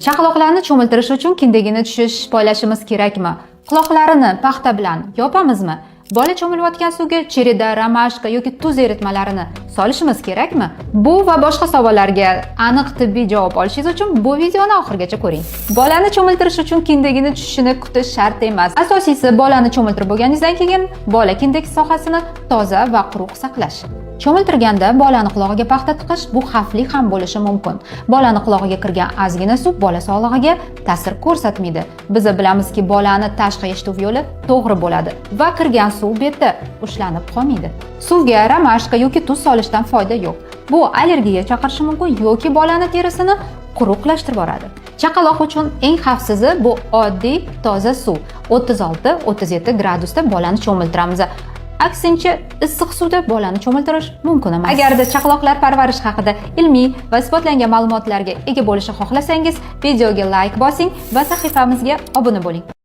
Chaqaloqlarni cho'miltirish uchun kindagini poylashimiz kerakmi? Quloqlarini paxta bilan yopamizmi? Bola cho'milayotgan suvga cherida, romashka yoki tuz eritmalarini solishimiz kerakmi? Bu va boshqa savollarga aniq tibbiy javob olishingiz uchun bu videoni oxirigacha ko'ring. Bolani cho'miltirish uchun kindagini tushishini kutish shart emas. Asosiysi bolani cho'miltirib bo'lganingizdan keyin bola kindak sohasini toza va quruq saqlash. Cho'miltirganda bolani qulog'iga paxta tiqish bu xavfli ham bo'lishi mumkin. Bolani qulog'iga kirgan ozgina suv bola sog'lig'iga ta'sir ko'rsatmaydi. Biz bilamizki, bolani tashqi eshituv yo'li to'g'ri bo'ladi va kirgan suv beti ushlanib qolmaydi. Suvga romashka yoki tuz solishdan foyda yo'q. Bu allergiya chaqirishi mumkin yoki bolani terisini quruqlashtirib boradi. Chaqaloq uchun eng xavfsizi bu oddiy toza suv. 36-37 gradusda bolani cho'miltiramiz. Aksincha, issiq suvda bolani cho'miltirish mumkin emas. Agarda chaqaloqlar parvarishi haqida ilmiy va isbotlangan ma'lumotlarga ega bo'lishni xohlasangiz, videoga like bosing va sahifamizga obuna bo'ling.